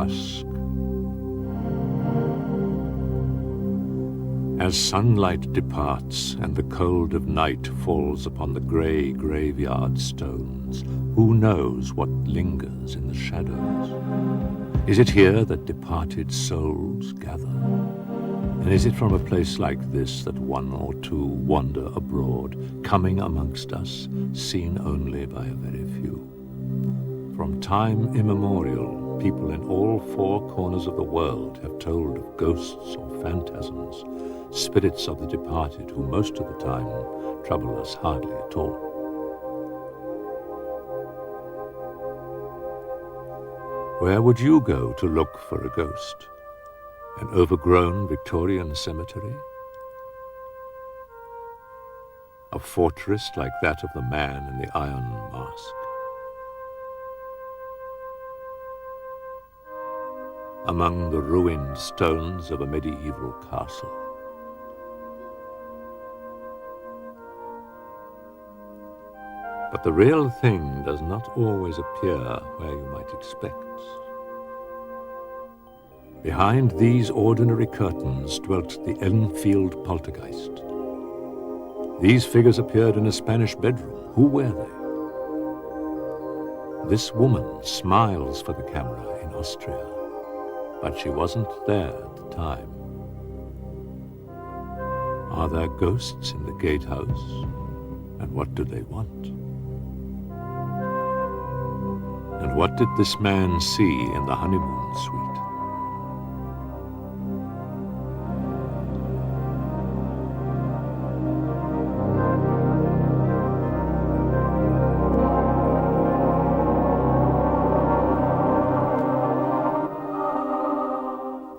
dusk. As sunlight departs and the cold of night falls upon the grey graveyard stones, who knows what lingers in the shadows? Is it here that departed souls gather? And is it from a place like this that one or two wander abroad, coming amongst us, seen only by a very few? From time immemorial, people in all four corners of the world have told of ghosts or phantasms, spirits of the departed who most of the time trouble us hardly at all. Where would you go to look for a ghost? An overgrown Victorian cemetery? A fortress like that of the man in the Iron Mask? Among the ruined stones of a medieval castle? But the real thing does not always appear where you might expect. Behind these ordinary curtains dwelt the Enfield poltergeist. These figures appeared in a Spanish bedroom. Who were they? This woman smiles for the camera in Austria, but she wasn't there at the time. Are there ghosts in the gatehouse? And what do they want? And what did this man see in the honeymoon suite?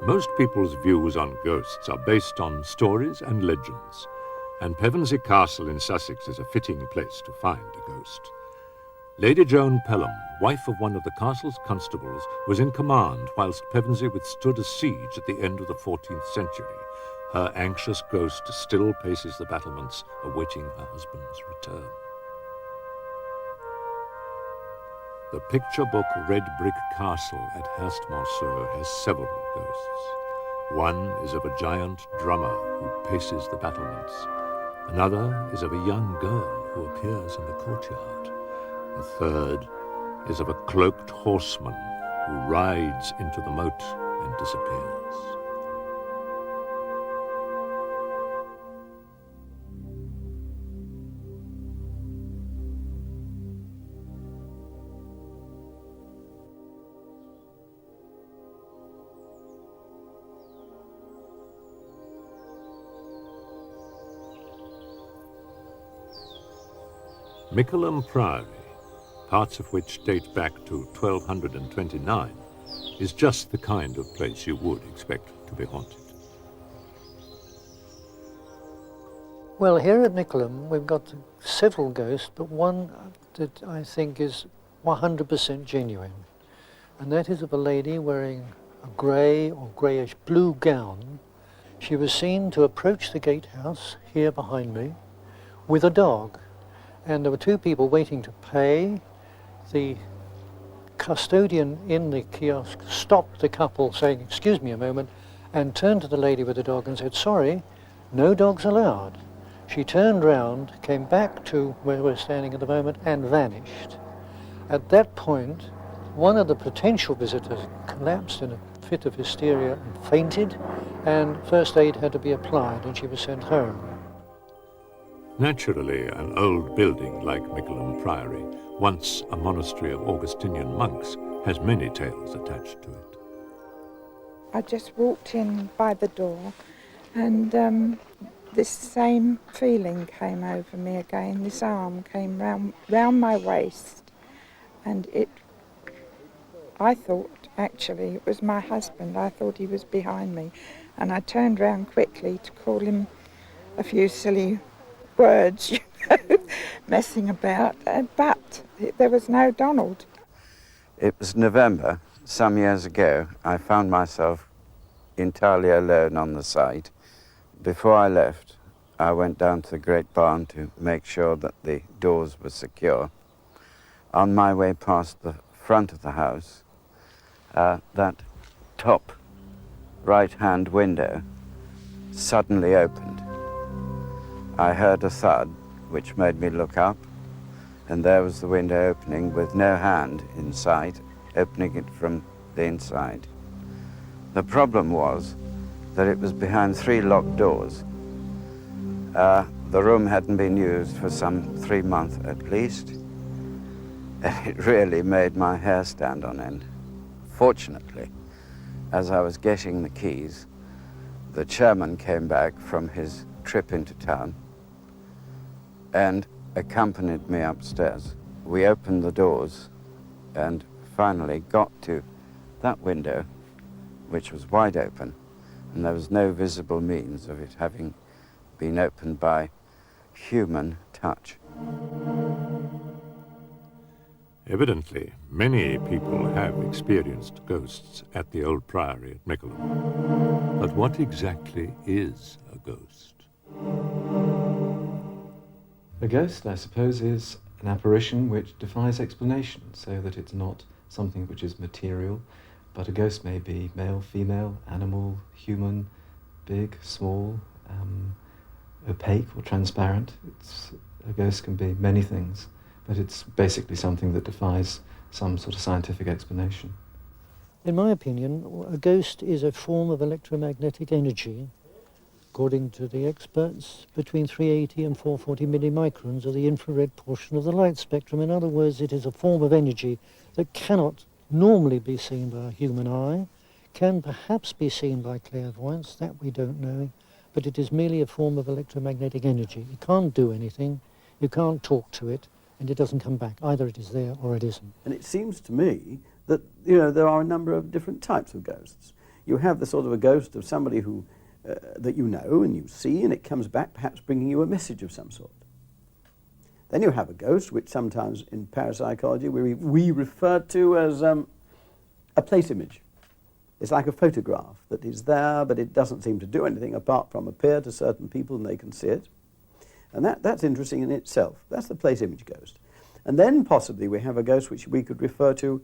Most people's views on ghosts are based on stories and legends, and Pevensey Castle in Sussex is a fitting place to find a ghost. Lady Joan Pelham, wife of one of the castle's constables, was in command whilst Pevensey withstood a siege at the end of the 14th century. Her anxious ghost still paces the battlements, awaiting her husband's return. The picture book Red Brick Castle at Hurstmonceux has several ghosts. One is of a giant drummer who paces the battlements. Another is of a young girl who appears in the courtyard. The third is of a cloaked horseman who rides into the moat and disappears. Mickleham Priory, parts of which date back to 1229, is just the kind of place you would expect to be haunted. Well, here at Mickleham we've got several ghosts, but one that I think is 100% genuine. And that is of a lady wearing a grey or greyish blue gown. She was seen to approach the gatehouse here behind me with a dog. And there were two people waiting to pay. The custodian in the kiosk stopped the couple saying, "Excuse me a moment," and turned to the lady with the dog and said, "Sorry, no dogs allowed." She turned round, came back to where we're standing at the moment and vanished. At that point, one of the potential visitors collapsed in a fit of hysteria and fainted, and first aid had to be applied and she was sent home. Naturally, an old building like Mickleham Priory, once a monastery of Augustinian monks, has many tales attached to it. I just walked in by the door and this same feeling came over me again. This arm came round my waist and I thought actually it was my husband. I thought he was behind me and I turned round quickly to call him a few silly words, you know, messing about, but there was no Donald. It was November, some years ago. I found myself entirely alone on the site. Before I left, I went down to the great barn to make sure that the doors were secure. On my way past the front of the house, that top right-hand window suddenly opened. I heard a thud, which made me look up, and there was the window opening with no hand in sight, opening it from the inside. The problem was that it was behind 3 locked doors. The room hadn't been used for some 3 months at least, and it really made my hair stand on end. Fortunately, as I was getting the keys, the chairman came back from his trip into town and accompanied me upstairs. We opened the doors and finally got to that window, which was wide open, and there was no visible means of it having been opened by human touch. Evidently, many people have experienced ghosts at the old priory at Mickleham. But what exactly is a ghost? A ghost, I suppose, is an apparition which defies explanation, so that it's not something which is material, but a ghost may be male, female, animal, human, big, small, opaque or transparent. A ghost can be many things, but it's basically something that defies some sort of scientific explanation. In my opinion, a ghost is a form of electromagnetic energy, according to the experts, between 380 and 440 millimicrons of the infrared portion of the light spectrum. In other words, it is a form of energy that cannot normally be seen by a human eye, can perhaps be seen by clairvoyance, that we don't know, but it is merely a form of electromagnetic energy. You can't do anything, you can't talk to it, and it doesn't come back. Either it is there or it isn't. And it seems to me that, you know, there are a number of different types of ghosts. You have the sort of a ghost of somebody who that you know and you see, and it comes back perhaps bringing you a message of some sort. Then you have a ghost, which sometimes in parapsychology we refer to as a place image. It's like a photograph that is there, but it doesn't seem to do anything apart from appear to certain people and they can see it. And that's interesting in itself. That's the place image ghost. And then possibly we have a ghost which we could refer to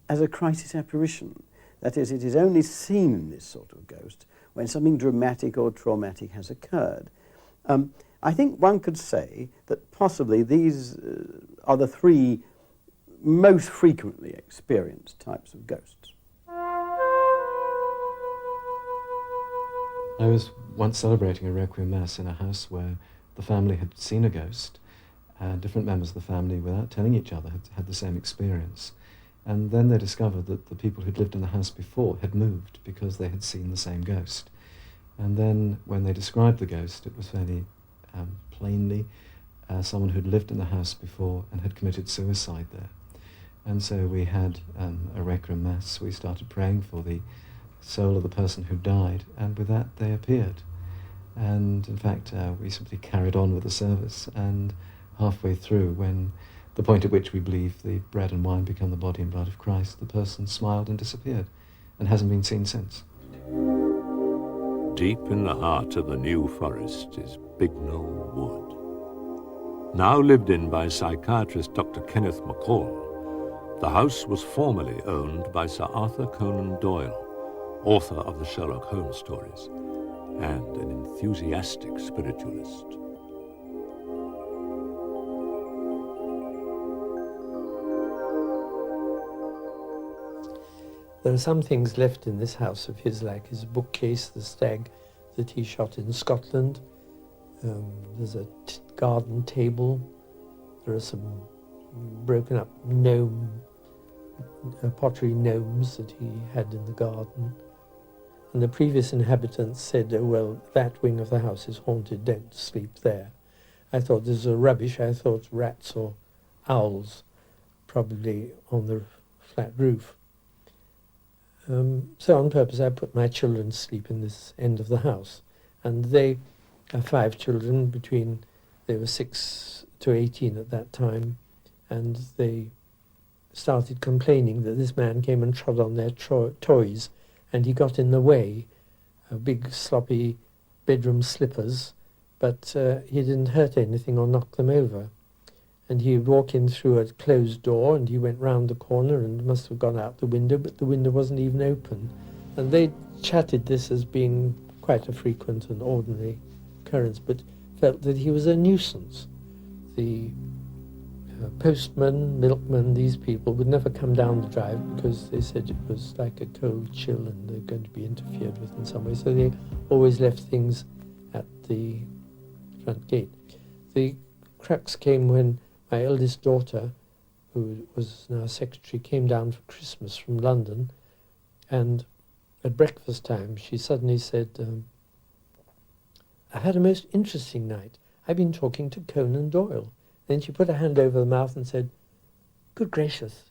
as a crisis apparition. That is, it is only seen, this sort of ghost, when something dramatic or traumatic has occurred. I think one could say that possibly these are the 3 most frequently experienced types of ghosts. I was once celebrating a Requiem Mass in a house where the family had seen a ghost. Different members of the family, without telling each other, had the same experience. And then they discovered that the people who'd lived in the house before had moved because they had seen the same ghost. And then when they described the ghost, it was fairly plainly someone who'd lived in the house before and had committed suicide there. And so we had a Requiem Mass. We started praying for the soul of the person who died, and with that they appeared. And in fact, we simply carried on with the service, and halfway through, when the point at which we believe the bread and wine become the body and blood of Christ, the person smiled and disappeared, and hasn't been seen since. Deep in the heart of the New Forest is Bignell Wood. Now lived in by psychiatrist Dr. Kenneth MacCall, the house was formerly owned by Sir Arthur Conan Doyle, author of the Sherlock Holmes stories, and an enthusiastic spiritualist. There are some things left in this house of his, like his bookcase, the stag that he shot in Scotland. There's a garden table. There are some broken up pottery gnomes that he had in the garden. And the previous inhabitants said, oh, well, that wing of the house is haunted, don't sleep there. I thought this was rubbish. I thought rats or owls, probably on the flat roof. So on purpose I put my children to sleep in this end of the house. And they are 5 children, they were 6 to 18 at that time, and they started complaining that this man came and trod on their toys, and he got in the way, big sloppy bedroom slippers, but he didn't hurt anything or knock them over. And he would walk in through a closed door, and he went round the corner and must have gone out the window, but the window wasn't even open. And they chatted this as being quite a frequent and ordinary occurrence, but felt that he was a nuisance. The postman, milkman, these people would never come down the drive because they said it was like a cold chill and they're going to be interfered with in some way. So they always left things at the front gate. The crux came when my eldest daughter, who was now secretary, came down for Christmas from London, and at breakfast time she suddenly said, I had a most interesting night. I've been talking to Conan Doyle. Then she put her hand over the mouth and said, good gracious,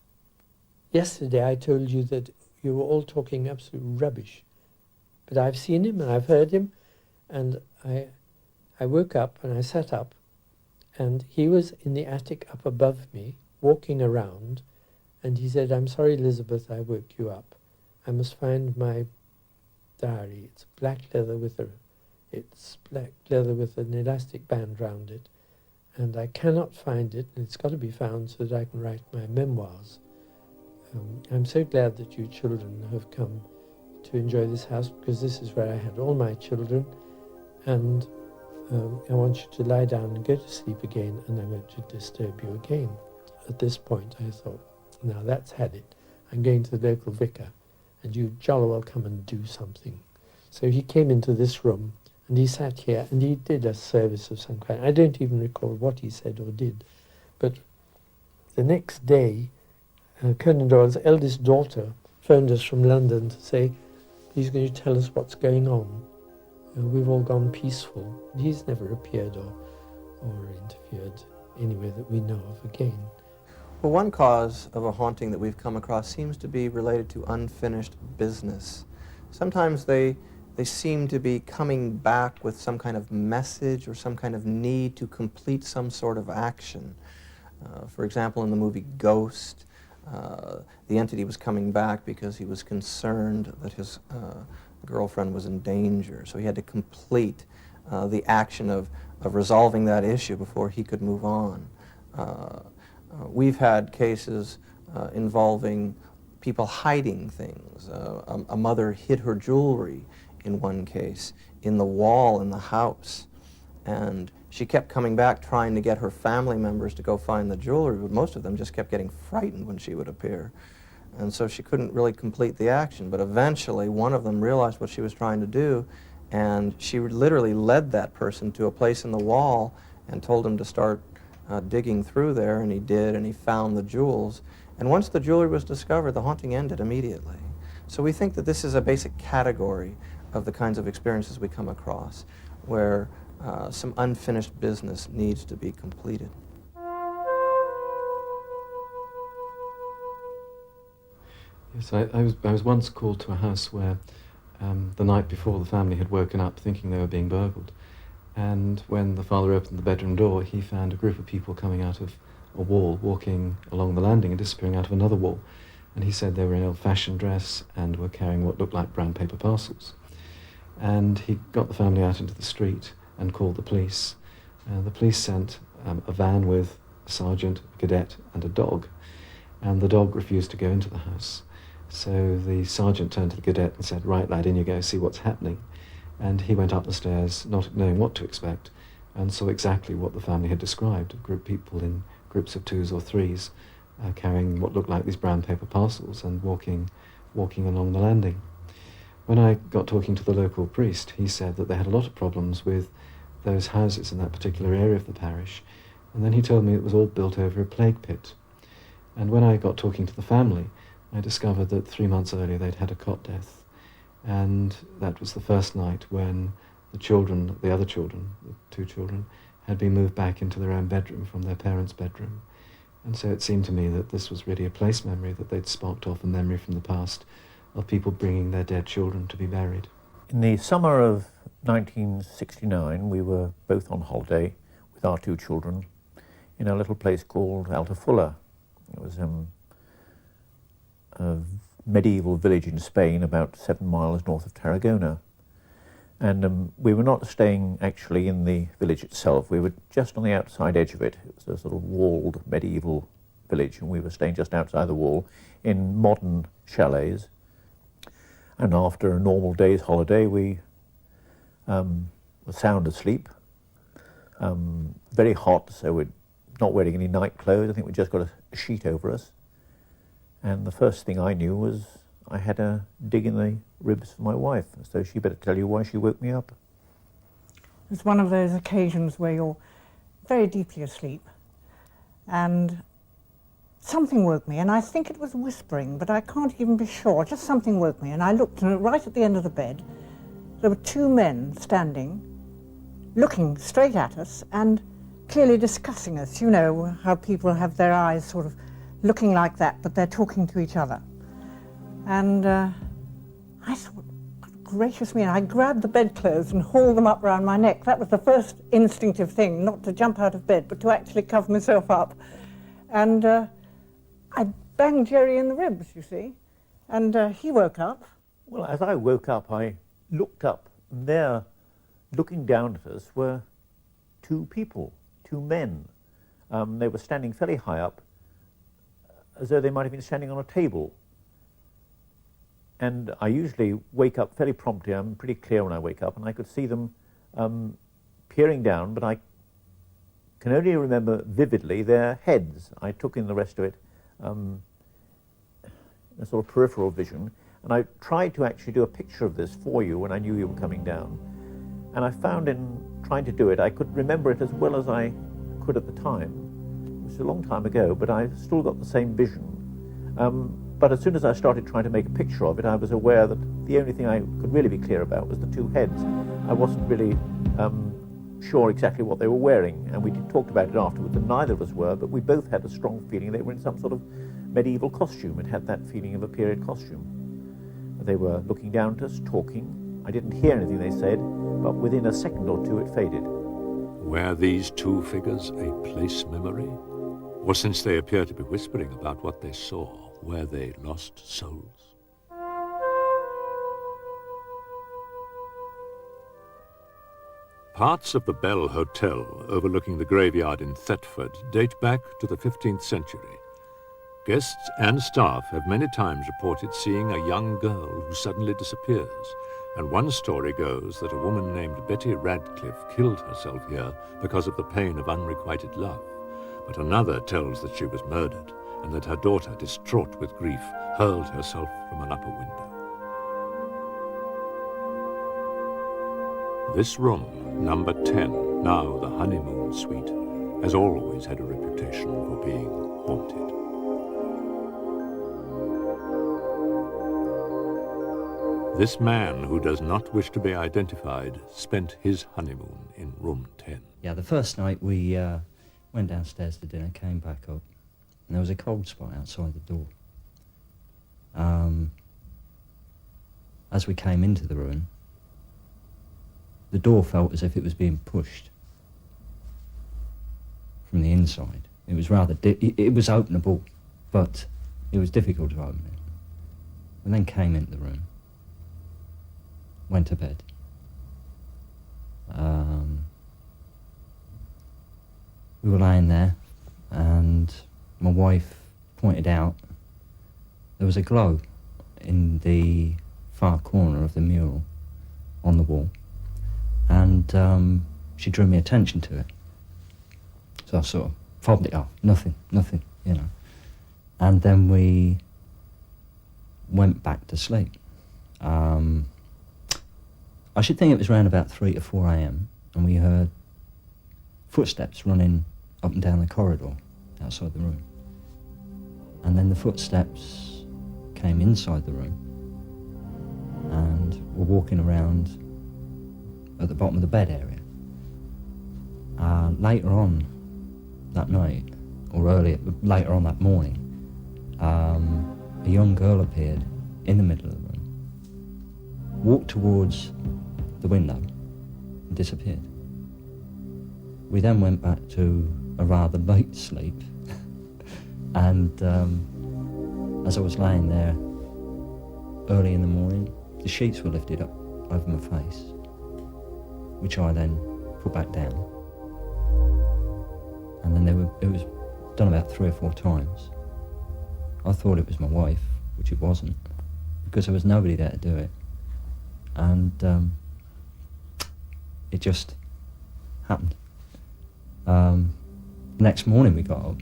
yesterday I told you that you were all talking absolute rubbish. But I've seen him and I've heard him, and I woke up and I sat up, and he was in the attic up above me, walking around, and he said, I'm sorry, Elizabeth, I woke you up. I must find my diary. It's black leather with an elastic band round it. And I cannot find it, and it's got to be found so that I can write my memoirs. I'm so glad that you children have come to enjoy this house, because this is where I had all my children, and I want you to lie down and go to sleep again, and I won't disturb you again. At this point I thought, now that's had it. I'm going to the local vicar, and you jolly well come and do something. So he came into this room, and he sat here, and he did a service of some kind. I don't even recall what he said or did. But the next day, Conan Doyle's eldest daughter phoned us from London to say, he's going to tell us what's going on. We've all gone peaceful. He's never appeared or interfered anywhere that we know of again. Well, one cause of a haunting that we've come across seems to be related to unfinished business. Sometimes they seem to be coming back with some kind of message or some kind of need to complete some sort of action. For example, in the movie Ghost, the entity was coming back because he was concerned that his girlfriend was in danger, so he had to complete the action of resolving that issue before he could move on. We've had cases involving people hiding things. A mother hid her jewelry in one case in the wall in the house, and she kept coming back trying to get her family members to go find the jewelry, but most of them just kept getting frightened when she would appear, and so she couldn't really complete the action. But eventually one of them realized what she was trying to do, and she literally led that person to a place in the wall and told him to start digging through there, and he did, and he found the jewels. And once the jewelry was discovered, the haunting ended immediately. So we think that this is a basic category of the kinds of experiences we come across, where some unfinished business needs to be completed. Yes, I was once called to a house where the night before the family had woken up thinking they were being burgled. And when the father opened the bedroom door, he found a group of people coming out of a wall, walking along the landing and disappearing out of another wall. And he said they were in old-fashioned dress and were carrying what looked like brown paper parcels. And he got the family out into the street and called the police. The police sent a van with a sergeant, a cadet, and a dog. And the dog refused to go into the house. So the sergeant turned to the cadet and said, right, lad, in you go, see what's happening. And he went up the stairs, not knowing what to expect, and saw exactly what the family had described, a group of people in groups of twos or threes, carrying what looked like these brown paper parcels and walking along the landing. When I got talking to the local priest, he said that they had a lot of problems with those houses in that particular area of the parish, and then he told me it was all built over a plague pit. And when I got talking to the family, I discovered that 3 months earlier they'd had a cot death. And that was the first night when the other children, the two children, had been moved back into their own bedroom from their parents' bedroom. And so it seemed to me that this was really a place memory, that they'd sparked off a memory from the past of people bringing their dead children to be buried. In the summer of 1969, we were both on holiday with our two children in a little place called Altafulla. It was a medieval village in Spain about 7 miles north of Tarragona. And we were not staying actually in the village itself. We were just on the outside edge of it. It was a sort of walled medieval village, and we were staying just outside the wall in modern chalets. And after a normal day's holiday, we were sound asleep, very hot, so we're not wearing any night clothes. I think we just got a sheet over us. And the first thing I knew was I had a dig in the ribs for my wife, so she better tell you why she woke me up. It's one of those occasions where you're very deeply asleep and something woke me, and I think it was whispering, but I can't even be sure. Just something woke me, and I looked, and right at the end of the bed, there were two men standing, looking straight at us and clearly discussing us. You know how people have their eyes sort of looking like that, but they're talking to each other. And I thought, gracious me, and I grabbed the bedclothes and hauled them up round my neck. That was the first instinctive thing, not to jump out of bed, but to actually cover myself up. And I banged Jerry in the ribs, you see, and he woke up. Well, as I woke up, I looked up, and there, looking down at us, were two people, two men. They were standing fairly high up, as though they might have been standing on a table. And I usually wake up fairly promptly. I'm pretty clear when I wake up, and I could see them peering down, but I can only remember vividly their heads. I took in the rest of it, a sort of peripheral vision, and I tried to actually do a picture of this for you when I knew you were coming down. And I found in trying to do it, I could remember it as well as I could at the time. It was a long time ago, but I still got the same vision. But as soon as I started trying to make a picture of it, I was aware that the only thing I could really be clear about was the two heads. I wasn't really sure exactly what they were wearing, and we talked about it afterwards, and neither of us were, but we both had a strong feeling they were in some sort of medieval costume. It had that feeling of a period costume. They were looking down at us, talking. I didn't hear anything they said, but within a second or two it faded. Were these two figures a place memory? Or since they appear to be whispering about what they saw, were they lost souls? Parts of the Bell Hotel overlooking the graveyard in Thetford date back to the 15th century. Guests and staff have many times reported seeing a young girl who suddenly disappears, and one story goes that a woman named Betty Radcliffe killed herself here because of the pain of unrequited love, but another tells that she was murdered and that her daughter, distraught with grief, hurled herself from an upper window. This room, number 10, now the honeymoon suite, has always had a reputation for being haunted. This man, who does not wish to be identified, spent his honeymoon in room 10. Yeah, the first night we went downstairs to dinner, came back up, and there was a cold spot outside the door. As we came into the room, the door felt as if it was being pushed from the inside. It was rather, it was openable, but it was difficult to open it. We then came into the room, went to bed. We were lying there, and my wife pointed out there was a glow in the far corner of the mural on the wall, and she drew my attention to it. So I sort of fobbed it off, nothing, you know. And then we went back to sleep. I should think it was around about 3 to 4 a.m, and we heard footsteps running up and down the corridor outside the room. And then the footsteps came inside the room and were walking around at the bottom of the bed area. Later on that night, or later on that morning, a young girl appeared in the middle of the room, walked towards the window and disappeared. We then went back to a rather late sleep, and as I was laying there early in the morning, the sheets were lifted up over my face, which I then put back down. And then it was done about 3 or 4 times. I thought it was my wife, which it wasn't. because there was nobody there to do it. And it just happened. Next morning we got up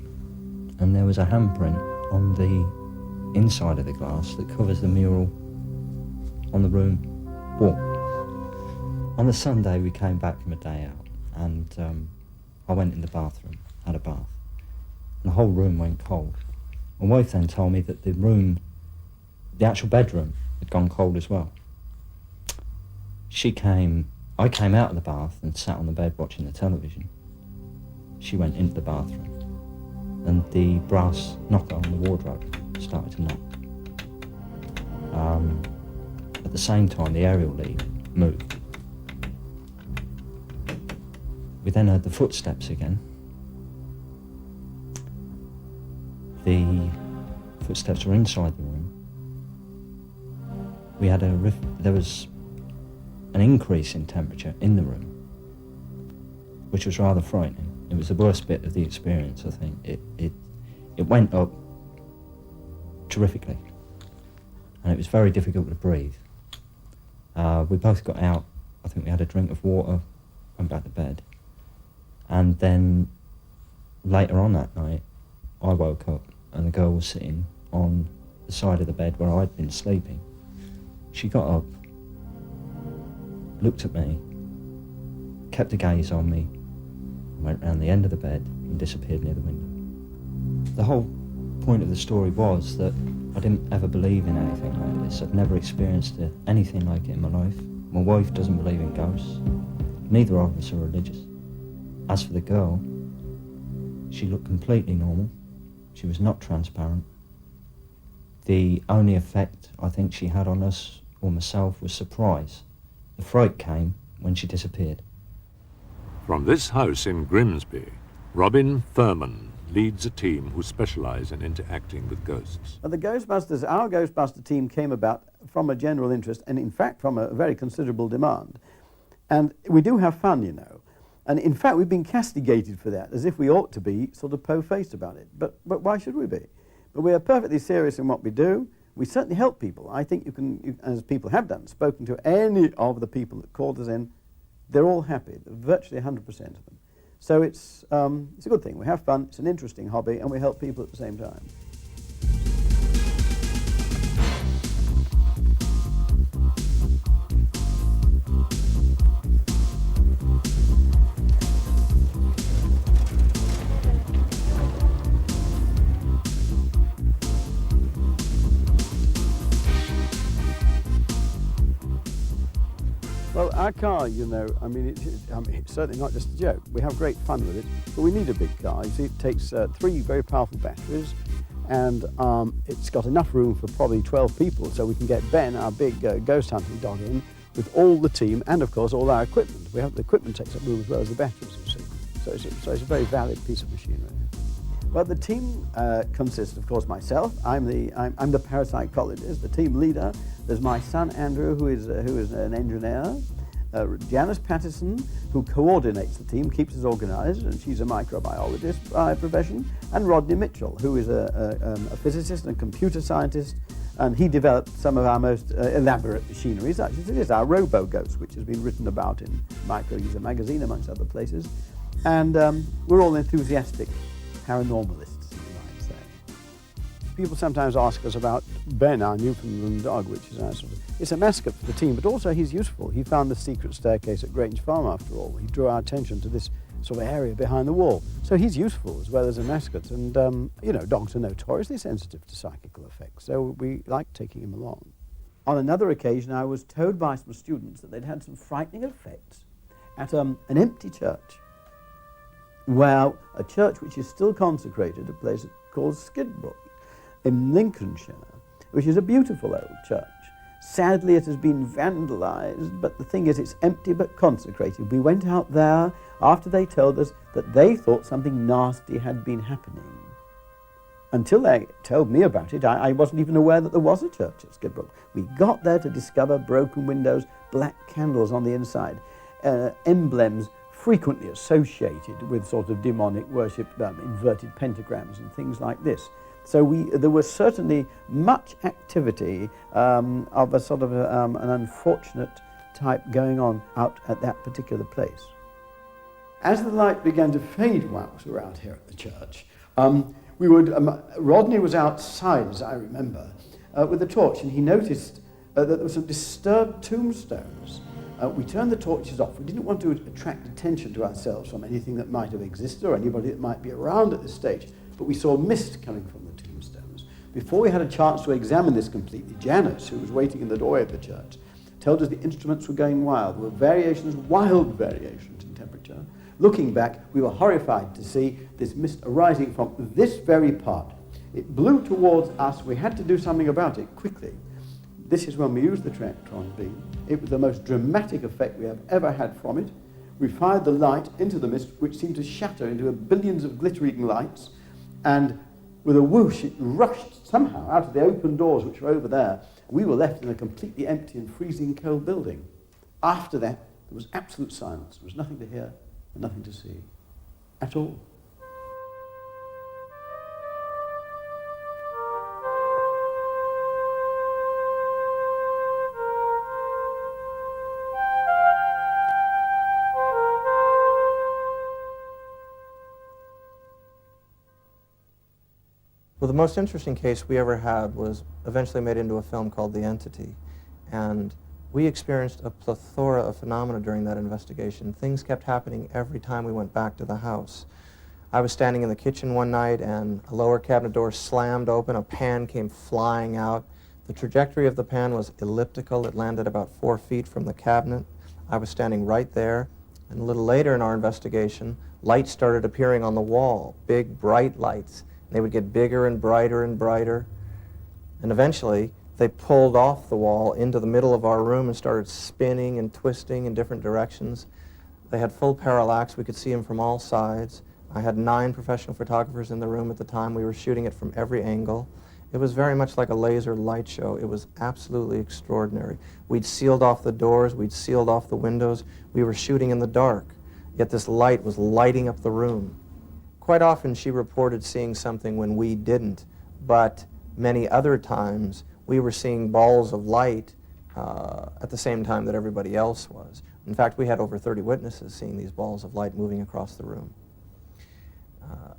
and there was a handprint on the inside of the glass that covers the mural on the room wall. On the Sunday we came back from a day out and I went in the bathroom, had a bath, and the whole room went cold. My wife then told me that the actual bedroom had gone cold as well. I came out of the bath and sat on the bed watching the television. She went into the bathroom and the brass knocker on the wardrobe started to knock. At the same time, the aerial lead moved. We then heard the footsteps again. The footsteps were inside the room. We had there was an increase in temperature in the room, which was rather frightening. It was the worst bit of the experience, I think. It went up terrifically, and it was very difficult to breathe. We both got out. I think we had a drink of water, went back to bed, and then later on that night, I woke up and the girl was sitting on the side of the bed where I'd been sleeping. She got up, looked at me, kept a gaze on me, went round the end of the bed and disappeared near the window. The whole point of the story was that I didn't ever believe in anything like this. I'd never experienced anything like it in my life. My wife doesn't believe in ghosts. Neither of us are religious. As for the girl, she looked completely normal. She was not transparent. The only effect I think she had on us, or myself, was surprise. The fright came when she disappeared. From this house in Grimsby, Robin Thurman leads a team who specialise in interacting with ghosts. Well, our Ghostbuster team came about from a general interest and in fact from a very considerable demand. And we do have fun, you know. And in fact we've been castigated for that, as if we ought to be sort of po-faced about it. But why should we be? But we are perfectly serious in what we do. We certainly help people. I think you can, as people have done, spoken to any of the people that called us in, they're all happy, virtually 100% of them. So it's a good thing. We have fun, it's an interesting hobby, and we help people at the same time. Well, our car, you know, I mean, it's certainly not just a joke. We have great fun with it, but we need a big car. You see, it takes 3 very powerful batteries, and it's got enough room for probably 12 people, so we can get Ben, our big ghost hunting dog, in with all the team and, of course, all our equipment. We have the equipment takes up room as well as the batteries, you see. So it's a very valid piece of machinery. Well, the team consists, of course, myself. I'm the parapsychologist, the team leader. There's my son Andrew, who is an engineer. Janice Pattison, who coordinates the team, keeps us organised, and she's a microbiologist by profession. And Rodney Mitchell, who is a physicist and computer scientist, and he developed some of our most elaborate machinery, such as it is our Robo-Ghost, which has been written about in Micro User magazine, amongst other places. And we're all enthusiastic paranormalists, you might say. People sometimes ask us about Ben, our Newfoundland dog, which is our sort of, it's a mascot for the team, but also he's useful. He found the secret staircase at Grange Farm, after all. He drew our attention to this sort of area behind the wall. So he's useful as well as a mascot. And, you know, dogs are notoriously sensitive to psychical effects, so we like taking him along. On another occasion, I was told by some students that they'd had some frightening effects at an empty church. Well, a church which is still consecrated, a place called Skidbrook in Lincolnshire, which is a beautiful old church. Sadly, it has been vandalised, but the thing is, it's empty but consecrated. We went out there after they told us that they thought something nasty had been happening. Until they told me about it, I wasn't even aware that there was a church at Skidbrook. We got there to discover broken windows, black candles on the inside, emblems frequently associated with sort of demonic worship, inverted pentagrams and things like this. So there was certainly much activity of a sort of an unfortunate type going on out at that particular place. As the light began to fade whilst we were out here at the church, Rodney was outside, as I remember, with a torch, and he noticed that there were some disturbed tombstones. We turned the torches off. We didn't want to attract attention to ourselves from anything that might have existed or anybody that might be around at this stage, but we saw mist coming from the tombstones. Before we had a chance to examine this completely, Janice, who was waiting in the doorway of the church, told us the instruments were going wild. There were variations, wild variations in temperature. Looking back, we were horrified to see this mist arising from this very part. It blew towards us. We had to do something about it quickly. This is when we used the tractron beam. It was the most dramatic effect we have ever had from it. We fired the light into the mist, which seemed to shatter into billions of glittering lights, and with a whoosh, it rushed somehow out of the open doors which were over there. We were left in a completely empty and freezing cold building. After that, there was absolute silence. There was nothing to hear and nothing to see at all. Well, the most interesting case we ever had was eventually made into a film called The Entity. And we experienced a plethora of phenomena during that investigation. Things kept happening every time we went back to the house. I was standing in the kitchen one night and a lower cabinet door slammed open. A pan came flying out. The trajectory of the pan was elliptical. It landed about 4 feet from the cabinet. I was standing right there. And a little later in our investigation, lights started appearing on the wall, big, bright lights. They would get bigger and brighter and brighter. And eventually, they pulled off the wall into the middle of our room and started spinning and twisting in different directions. They had full parallax. We could see them from all sides. I had 9 professional photographers in the room at the time. We were shooting it from every angle. It was very much like a laser light show. It was absolutely extraordinary. We'd sealed off the doors. We'd sealed off the windows. We were shooting in the dark, yet this light was lighting up the room. Quite often she reported seeing something when we didn't, but many other times we were seeing balls of light at the same time that everybody else was. In fact, we had over 30 witnesses seeing these balls of light moving across the room.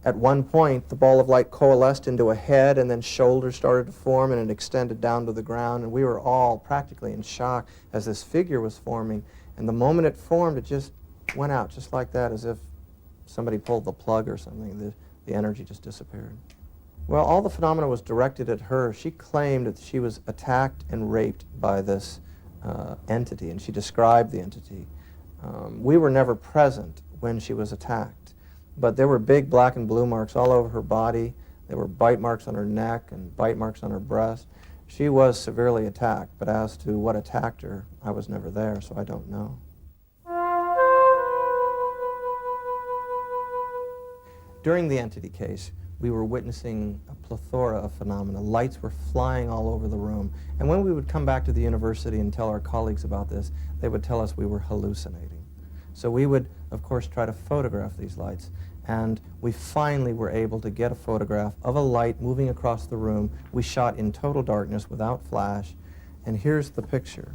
At one point, the ball of light coalesced into a head, and then shoulders started to form, and it extended down to the ground, and we were all practically in shock as this figure was forming. And the moment it formed, it just went out, just like that, as if somebody pulled the plug or something. The energy just disappeared. Well, all the phenomena was directed at her. She claimed that she was attacked and raped by this entity, and she described the entity. We were never present when she was attacked, but there were big black and blue marks all over her body. There were bite marks on her neck and bite marks on her breast. She was severely attacked, but as to what attacked her, I was never there, so I don't know. During the entity case, we were witnessing a plethora of phenomena. Lights were flying all over the room. And when we would come back to the university and tell our colleagues about this, they would tell us we were hallucinating. So we would, of course, try to photograph these lights. And we finally were able to get a photograph of a light moving across the room. We shot in total darkness without flash. And here's the picture.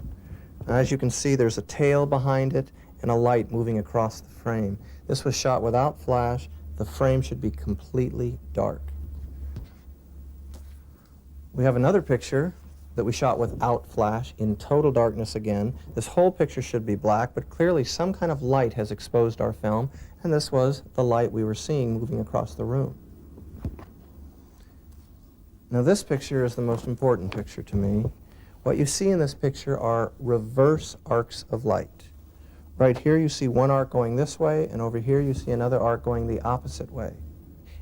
And as you can see, there's a tail behind it and a light moving across the frame. This was shot without flash. The frame should be completely dark. We have another picture that we shot without flash in total darkness again. This whole picture should be black, but clearly some kind of light has exposed our film, and this was the light we were seeing moving across the room. Now this picture is the most important picture to me. What you see in this picture are reverse arcs of light. Right here you see one arc going this way, and over here you see another arc going the opposite way.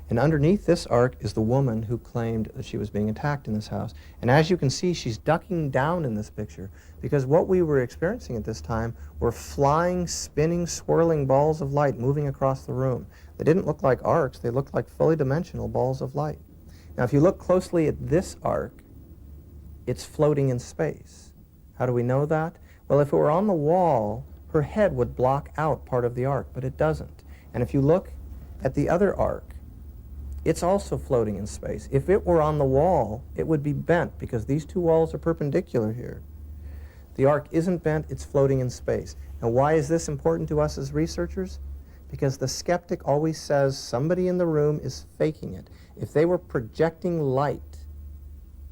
And underneath this arc is the woman who claimed that she was being attacked in this house. And as you can see, she's ducking down in this picture, because what we were experiencing at this time were flying, spinning, swirling balls of light moving across the room. They didn't look like arcs, they looked like fully dimensional balls of light. Now if you look closely at this arc, it's floating in space. How do we know that? Well, if it were on the wall, her head would block out part of the arc, but it doesn't. And if you look at the other arc, it's also floating in space. If it were on the wall, it would be bent because these two walls are perpendicular here. The arc isn't bent, it's floating in space. And why is this important to us as researchers? Because the skeptic always says somebody in the room is faking it. If they were projecting light,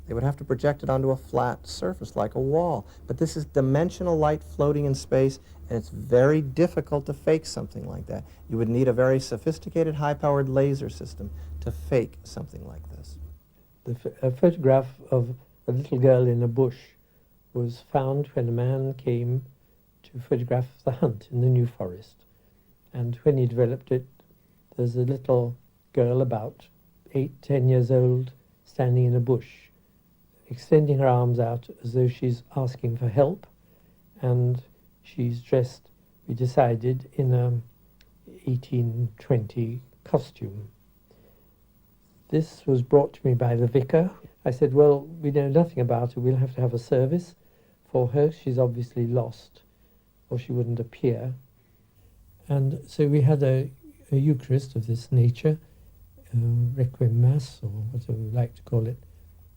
they would have to project it onto a flat surface like a wall. But this is dimensional light floating in space, and it's very difficult to fake something like that. You would need a very sophisticated, high-powered laser system to fake something like this. A photograph of a little girl in a bush was found when a man came to photograph the hunt in the New Forest. And when he developed it, there's a little girl about 8-10 years old standing in a bush, extending her arms out as though she's asking for help, and she's dressed, we decided, in a 1820 costume. This was brought to me by the vicar. I said, well, we know nothing about her, we'll have to have a service for her. She's obviously lost, or she wouldn't appear. And so we had a Eucharist of this nature, Requiem Mass, or whatever we like to call it,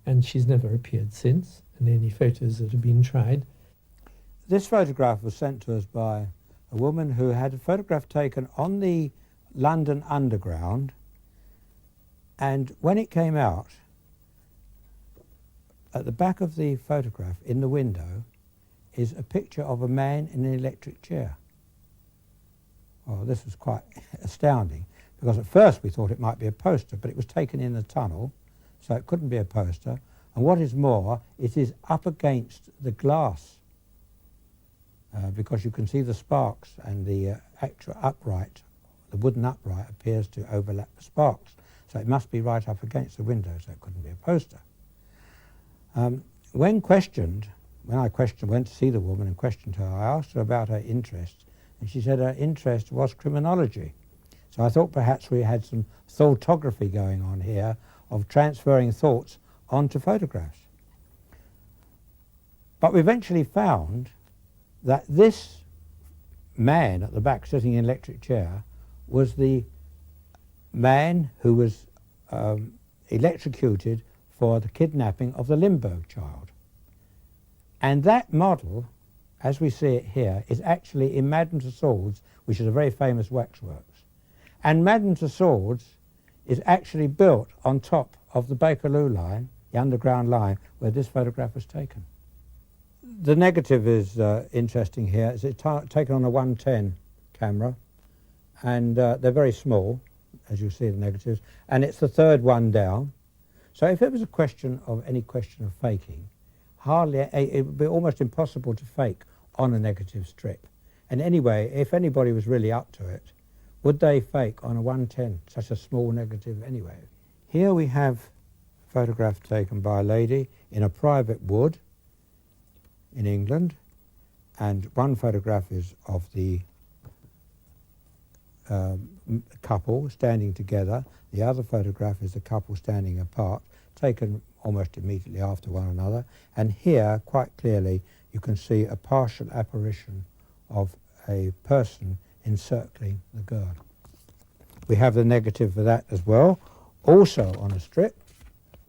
and she's never appeared since, in any photos that have been tried. This photograph was sent to us by a woman who had a photograph taken on the London Underground, and when it came out, at the back of the photograph, in the window, is a picture of a man in an electric chair. Well, this was quite astounding, because at first we thought it might be a poster, but it was taken in the tunnel, so it couldn't be a poster. And what is more, it is up against the glass, because you can see the sparks, and the actual upright, the wooden upright, appears to overlap the sparks. So it must be right up against the window, so it couldn't be a poster. When I went to see the woman and questioned her, I asked her about her interests, and she said her interest was criminology. So I thought perhaps we had some thoughtography going on here of transferring thoughts onto photographs. But we eventually found that this man at the back sitting in an electric chair was the man who was electrocuted for the kidnapping of the Limburg child. And that model, as we see it here, is actually in Madame Tussauds, which is a very famous waxworks. And Madame Tussauds is actually built on top of the Bakerloo line, the underground line, where this photograph was taken. The negative is interesting here. It's taken on a 110 camera, and they're very small, as you see the negatives, and it's the third one down. So if it was any question of faking, it would be almost impossible to fake on a negative strip. And anyway, if anybody was really up to it, would they fake on a 110, such a small negative anyway? Here we have a photograph taken by a lady in a private wood in England, and one photograph is of the couple standing together. The other photograph is the couple standing apart, taken almost immediately after one another. And here, quite clearly, you can see a partial apparition of a person encircling the girl. We have the negative for that as well, also on a strip,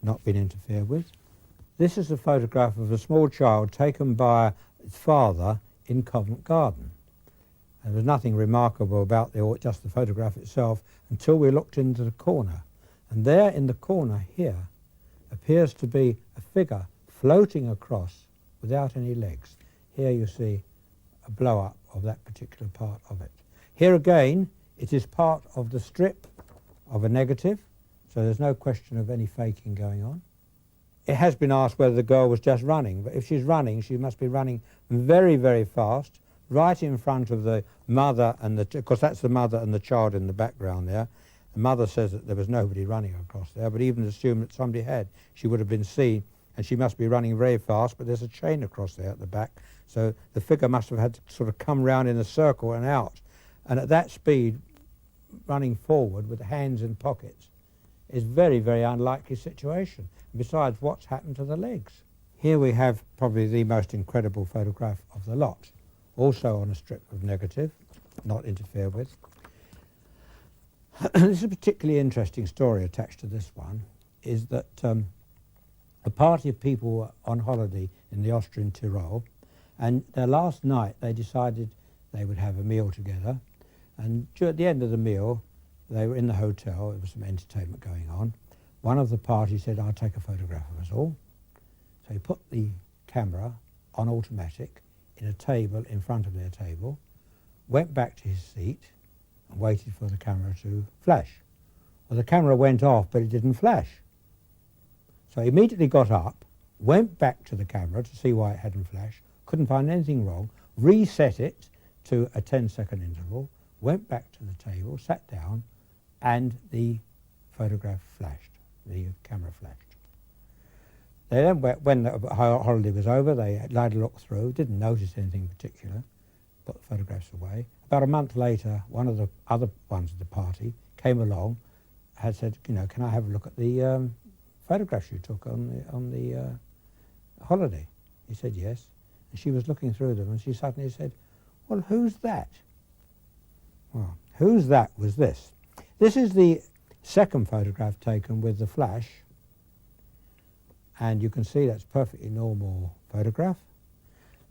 not been interfered with. This is a photograph of a small child taken by its father in Covent Garden. And there was nothing remarkable about just the photograph itself until we looked into the corner. And there in the corner here appears to be a figure floating across without any legs. Here you see a blow-up of that particular part of it. Here again, it is part of the strip of a negative, so there's no question of any faking going on. It has been asked whether the girl was just running, but if she's running, she must be running very, very fast, right in front of the mother and of course that's the mother and the child in the background there. The mother says that there was nobody running across there, but even assume that somebody had, she would have been seen, and she must be running very fast, but there's a chain across there at the back, so the figure must have had to sort of come round in a circle and out. And at that speed, running forward with the hands in pockets is very, very unlikely situation. Besides, what's happened to the legs? Here we have probably the most incredible photograph of the lot, also on a strip of negative, not interfered with. This is a particularly interesting story attached to this one, is that a party of people were on holiday in the Austrian Tyrol, and their last night they decided they would have a meal together, and at the end of the meal they were in the hotel, there was some entertainment going on. One of the party said, "I'll take a photograph of us all." So he put the camera on automatic in a table in front of their table, went back to his seat and waited for the camera to flash. Well, the camera went off, but it didn't flash. So he immediately got up, went back to the camera to see why it hadn't flashed, couldn't find anything wrong, reset it to a 10-second interval, went back to the table, sat down, and the photograph flashed, the camera flashed. They then, when the holiday was over, they had a look through, didn't notice anything particular, put the photographs away. About a month later, one of the other ones at the party came along, had said, "Can I have a look at the photographs you took on the holiday?" He said yes, and she was looking through them, and she suddenly said, "Well, who's that?" Well, who's that was this. This is the second photograph taken with the flash, and you can see that's a perfectly normal photograph.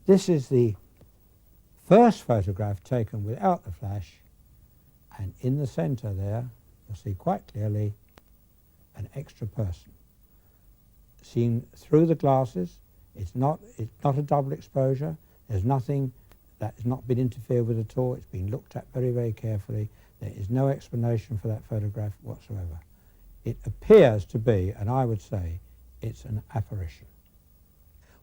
This is the first photograph taken without the flash, and in the centre there you'll see quite clearly an extra person seen through the glasses. It's not a double exposure. There's nothing that has not been interfered with at all. It's been looked at very, very carefully. There is no explanation for that photograph whatsoever. It appears to be, and I would say, it's an apparition.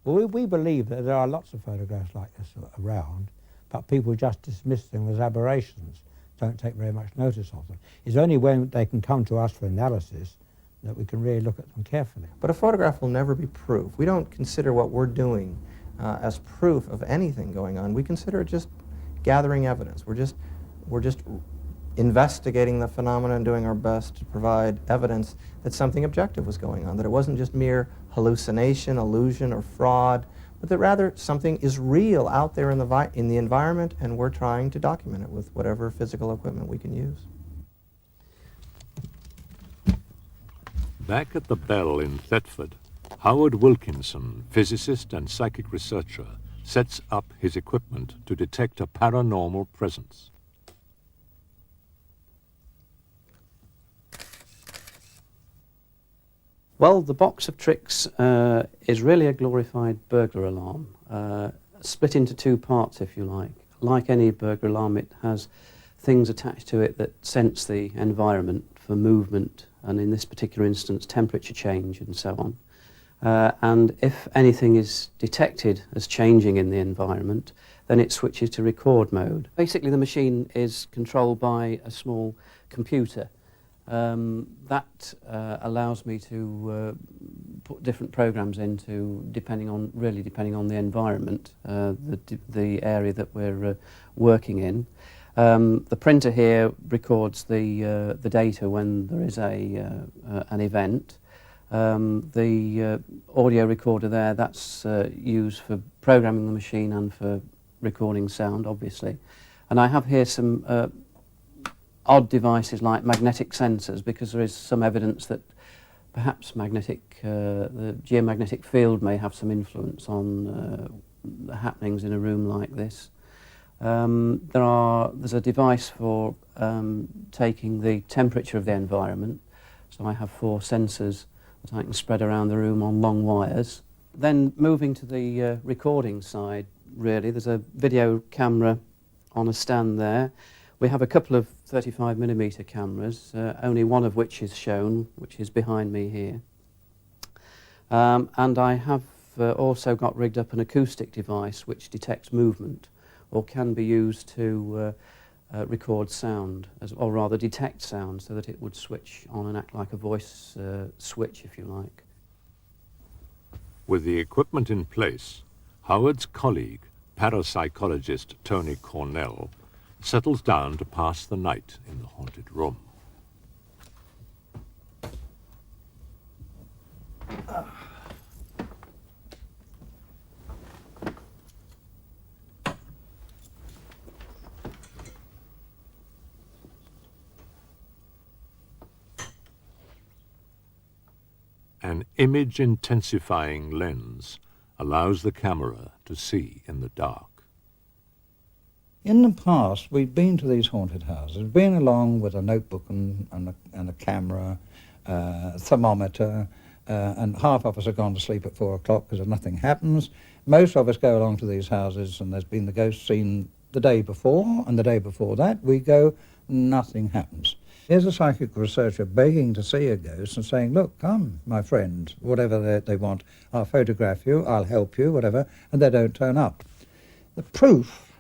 Well, we believe that there are lots of photographs like this around, but people just dismiss them as aberrations, don't take very much notice of them. It's only when they can come to us for analysis that we can really look at them carefully. But a photograph will never be proof. We don't consider what we're doing as proof of anything going on. We consider it just gathering evidence. We're just investigating the phenomena and doing our best to provide evidence that something objective was going on, that it wasn't just mere hallucination, illusion, or fraud, but that rather something is real out there in the environment, and we're trying to document it with whatever physical equipment we can use. Back at the Bell in Thetford, Howard Wilkinson, physicist and psychic researcher, sets up his equipment to detect a paranormal presence. Well, the box of tricks is really a glorified burglar alarm, split into two parts, if you like. Like any burglar alarm, it has things attached to it that sense the environment for movement, and in this particular instance, temperature change and so on. And if anything is detected as changing in the environment, then it switches to record mode. Basically, the machine is controlled by a small computer. That allows me to put different programs into depending on the environment, the area that we're working in. The printer here records the data when there is an event. The audio recorder there, that's used for programming the machine and for recording sound, obviously. And I have here some odd devices like magnetic sensors, because there is some evidence that perhaps the geomagnetic field may have some influence on the happenings in a room like this. There's a device for taking the temperature of the environment, so I have 4 sensors that I can spread around the room on long wires. Then moving to the recording side, really, there's a video camera on a stand there. We have a couple of 35mm cameras, only one of which is shown, which is behind me here. And I have also got rigged up an acoustic device which detects movement, or can be used to record sound, or rather detect sound, so that it would switch on and act like a voice switch, if you like. With the equipment in place, Howard's colleague, parapsychologist Tony Cornell, settles down to pass the night in the haunted room. An image-intensifying lens allows the camera to see in the dark. In the past, we'd been to these haunted houses, been along with a notebook and a camera, thermometer, and half of us have gone to sleep at 4 o'clock because nothing happens. Most of us go along to these houses and there's been the ghost seen the day before, and the day before that we go, nothing happens. Here's a psychic researcher begging to see a ghost and saying, look, come, my friend, whatever they want, I'll photograph you, I'll help you, whatever, and they don't turn up. The proof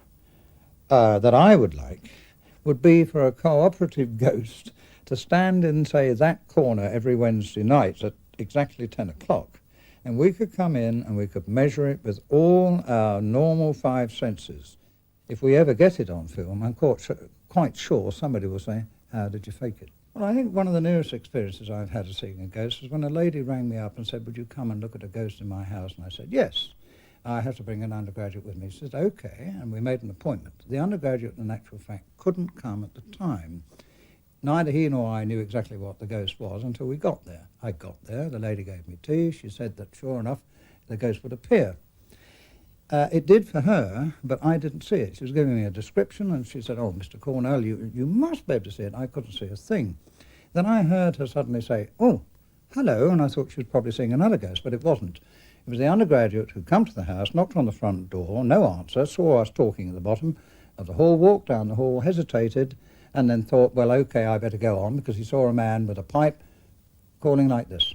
that I would like would be for a cooperative ghost to stand in, say, that corner every Wednesday night at exactly 10 o'clock, and we could come in and we could measure it with all our normal 5 senses. If we ever get it on film, I'm quite sure somebody will say, how did you fake it? Well, I think one of the nearest experiences I've had of seeing a ghost was when a lady rang me up and said, would you come and look at a ghost in my house? And I said, yes. I have to bring an undergraduate with me. She said, okay, and we made an appointment. The undergraduate, in actual fact, couldn't come at the time. Neither he nor I knew exactly what the ghost was until we got there. I got there, the lady gave me tea, she said that sure enough, the ghost would appear. It did for her, but I didn't see it. She was giving me a description, and she said, oh, Mr. Cornell, you must be able to see it. I couldn't see a thing. Then I heard her suddenly say, oh, hello, and I thought she was probably seeing another ghost, but it wasn't. It was the undergraduate who'd come to the house, knocked on the front door, no answer, saw us talking at the bottom of the hall, walked down the hall, hesitated, and then thought, well, okay, I better go on, because he saw a man with a pipe calling like this.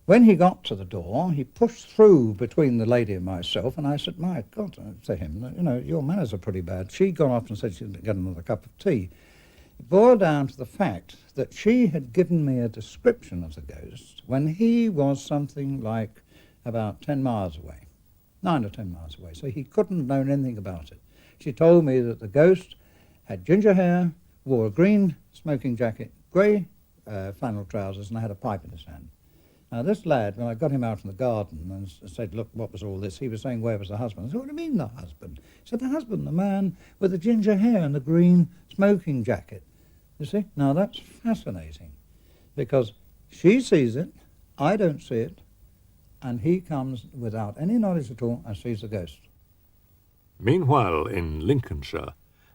When he got to the door, he pushed through between the lady and myself, and I said, my God, to him, you know, your manners are pretty bad. She'd gone off and said she'd get another cup of tea. It boiled down to the fact that she had given me a description of the ghost when he was something like about 10 miles away, 9 or 10 miles away, so he couldn't have known anything about it. She told me that the ghost had ginger hair, wore a green smoking jacket, grey flannel trousers, and had a pipe in his hand. Now this lad, when I got him out in the garden and said, look, what was all this? He was saying, where was the husband? I said, what do you mean the husband? He said, the husband, the man with the ginger hair and the green smoking jacket. You see? Now that's fascinating, because she sees it, I don't see it, and he comes without any knowledge at all and sees the ghost. Meanwhile, in Lincolnshire,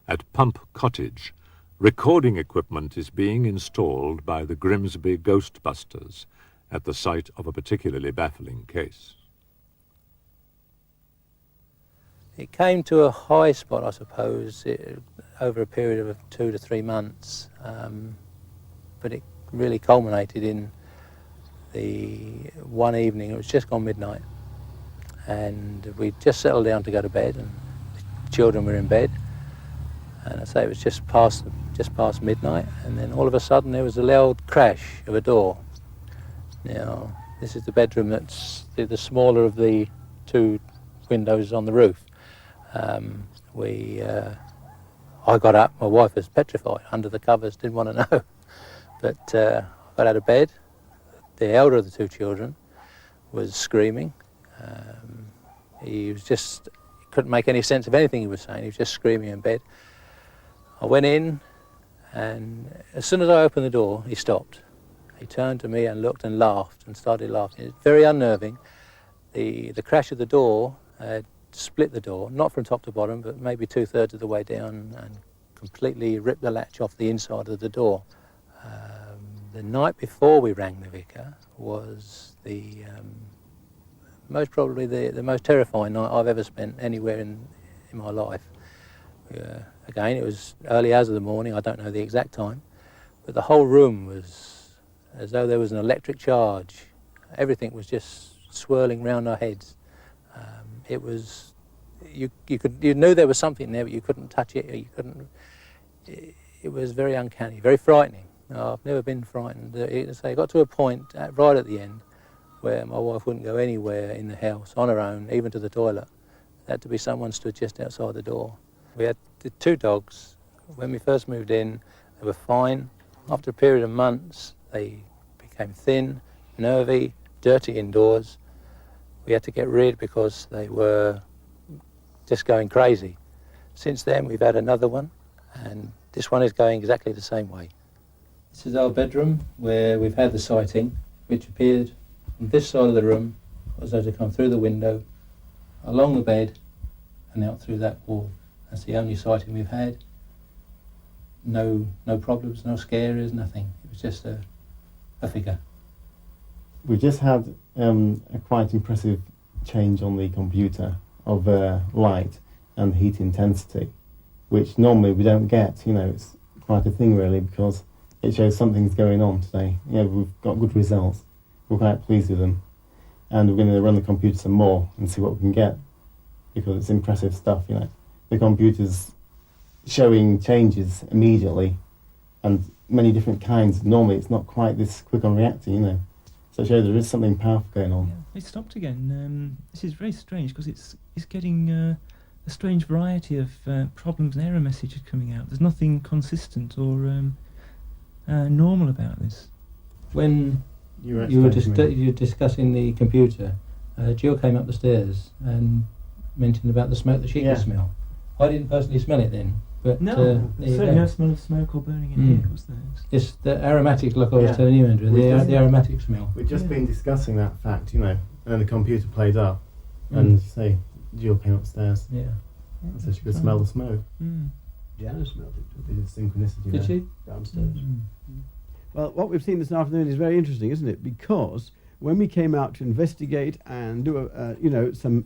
at Pump Cottage, recording equipment is being installed by the Grimsby Ghostbusters at the site of a particularly baffling case. It came to a high spot, I suppose, over a period of 2 to 3 months, but it really culminated in the one evening. It was just gone midnight, and we'd just settled down to go to bed, and the children were in bed, and I say it was just past midnight, and then all of a sudden there was a loud crash of a door. Now, this is the bedroom that's the smaller of the 2 windows on the roof. I got up, my wife was petrified, under the covers, didn't want to know. But I got out of bed. The elder of the 2 children was screaming. He couldn't make any sense of anything he was saying. He was just screaming in bed. I went in, and as soon as I opened the door, he stopped. He turned to me and looked and laughed and started laughing. It's very unnerving. The crash of the door had split the door, not from top to bottom, but maybe 2/3 of the way down, and completely ripped the latch off the inside of the door. The night before we rang the vicar was most probably the most terrifying night I've ever spent anywhere in my life. Again, it was early hours of the morning, I don't know the exact time, but the whole room was as though there was an electric charge. Everything was just swirling round our heads. It was, you knew there was something there, but you couldn't touch it, or you couldn't. It was very uncanny, very frightening. I've never been frightened. It got to a point right at the end where my wife wouldn't go anywhere in the house on her own, even to the toilet. There had to be someone stood just outside the door. We had the 2 dogs. When we first moved in, they were fine. After a period of months, they became thin, nervy, dirty indoors. We had to get rid because they were just going crazy. Since then, we've had another one, and this one is going exactly the same way. This is our bedroom where we've had the sighting, which appeared from this side of the room was as to come through the window, along the bed, and out through that wall. That's the only sighting we've had. No problems, no scares, nothing. It was just a figure. We just had a quite impressive change on the computer of light and heat intensity, which normally we don't get. You know, it's quite a thing really, because it shows something's going on today. You know, we've got good results. We're quite pleased with them, and we're going to run the computer some more and see what we can get, because it's impressive stuff. You know, the computer's showing changes immediately, and many different kinds. Normally, it's not quite this quick on reacting. You know, so it shows there is something powerful going on. Yeah, it stopped again. This is very strange, because it's getting a strange variety of problems and error messages coming out. There's nothing consistent or normal about this. When you were discussing the computer, Jill came up the stairs and mentioned about the smoke that she could smell. I didn't personally smell it then, but no, certainly no smell of smoke or burning in here, was there? It's the aromatic look I was telling you, Andrew, the aromatic smell. We've just been discussing that fact, you know, and then the computer played up, and say Jill came upstairs. Yeah. And so she could smell the smoke. Jana smelled it. Did synchronicity. Did she? Downstairs. Well, what we've seen this afternoon is very interesting, isn't it? Because when we came out to investigate and do some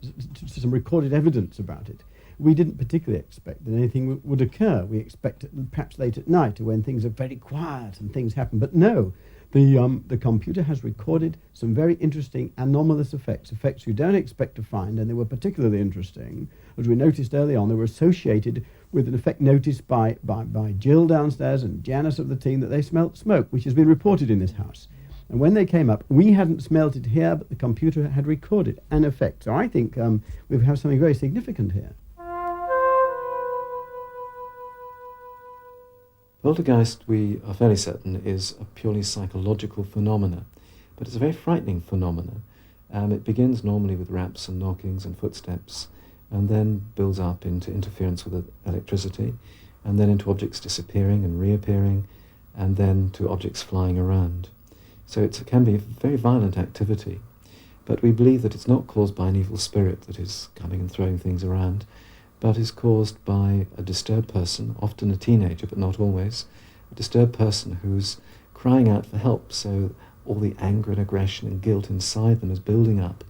recorded evidence about it, we didn't particularly expect that anything would occur. We expected perhaps late at night, when things are very quiet and things happen. But no, the computer has recorded some very interesting anomalous effects you don't expect to find, and they were particularly interesting. As we noticed early on, they were associated with an effect noticed by Jill downstairs and Janice of the team, that they smelt smoke, which has been reported in this house. And when they came up, we hadn't smelt it here, but the computer had recorded an effect. So I think we have something very significant here. Poltergeist, we are fairly certain, is a purely psychological phenomena, but it's a very frightening phenomena. It begins normally with raps and knockings and footsteps, and then builds up into interference with electricity, and then into objects disappearing and reappearing, and then to objects flying around. So it can be a very violent activity, but we believe that it's not caused by an evil spirit that is coming and throwing things around, but is caused by a disturbed person, often a teenager, but not always, a disturbed person who's crying out for help, so all the anger and aggression and guilt inside them is building up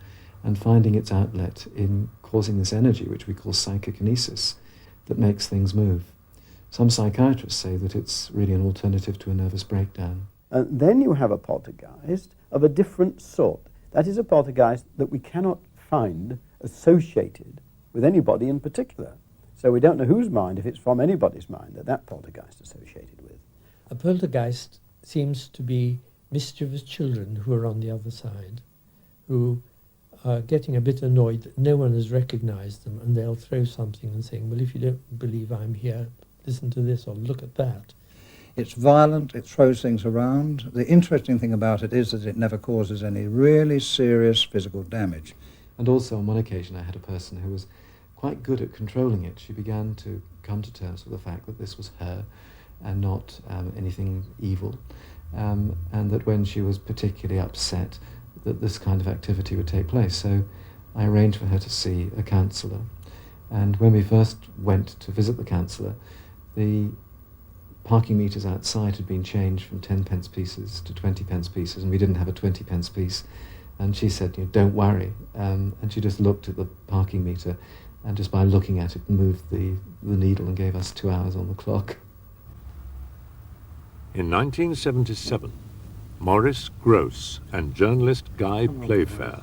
and finding its outlet in causing this energy, which we call psychokinesis, that makes things move. Some psychiatrists say that it's really an alternative to a nervous breakdown. And then you have a poltergeist of a different sort. That is a poltergeist that we cannot find associated with anybody in particular. So we don't know whose mind, if it's from anybody's mind, that poltergeist associated with. A poltergeist seems to be mischievous children who are on the other side, who are getting a bit annoyed that no one has recognized them, and they'll throw something and saying, well, if you don't believe I'm here, listen to this or look at that. It's violent, it throws things around. The interesting thing about it is that it never causes any really serious physical damage. And also on one occasion I had a person who was quite good at controlling it. She began to come to terms with the fact that this was her and not anything evil, and that when she was particularly upset that this kind of activity would take place. So I arranged for her to see a counsellor, and when we first went to visit the counsellor, the parking meters outside had been changed from 10 pence pieces to 20 pence pieces, and we didn't have a 20 pence piece. And she said, don't worry. And she just looked at the parking meter, and just by looking at it, moved the needle and gave us 2 hours on the clock. In 1977, Maurice Gross and journalist Guy Playfair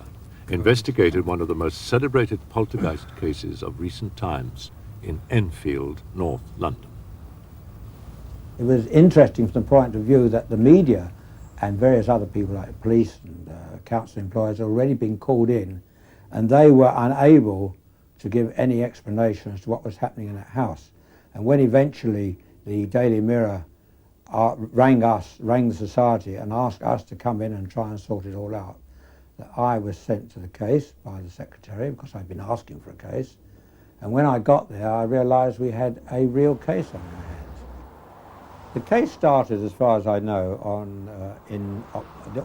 investigated one of the most celebrated poltergeist cases of recent times in Enfield, North London. It was interesting from the point of view that the media and various other people like police and council employees had already been called in, and they were unable to give any explanation as to what was happening in that house. And when eventually the Daily Mirror rang the society and asked us to come in and try and sort it all out, that I was sent to the case by the secretary, because I'd been asking for a case. And when I got there, I realised we had a real case on our hands. The case started, as far as I know, in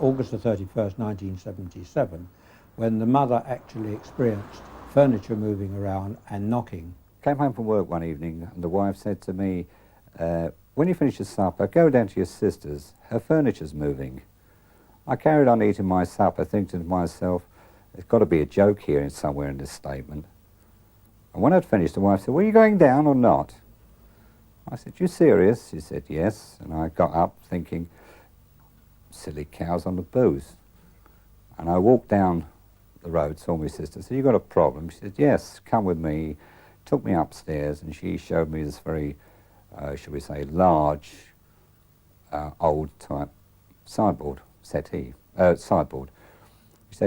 August the 31st, 1977, when the mother actually experienced furniture moving around and knocking. Came home from work one evening and the wife said to me, when you finish your supper, go down to your sister's, her furniture's moving. I carried on eating my supper, thinking to myself, there's got to be a joke here somewhere in this statement. And when I'd finished, the wife said, well, are you going down or not? I said, you serious? She said, yes. And I got up thinking, silly cows on the booze. And I walked down the road, saw my sister, said, you got a problem? She said, yes, come with me. Took me upstairs and she showed me this very, shall we say, large, old type sideboard. She said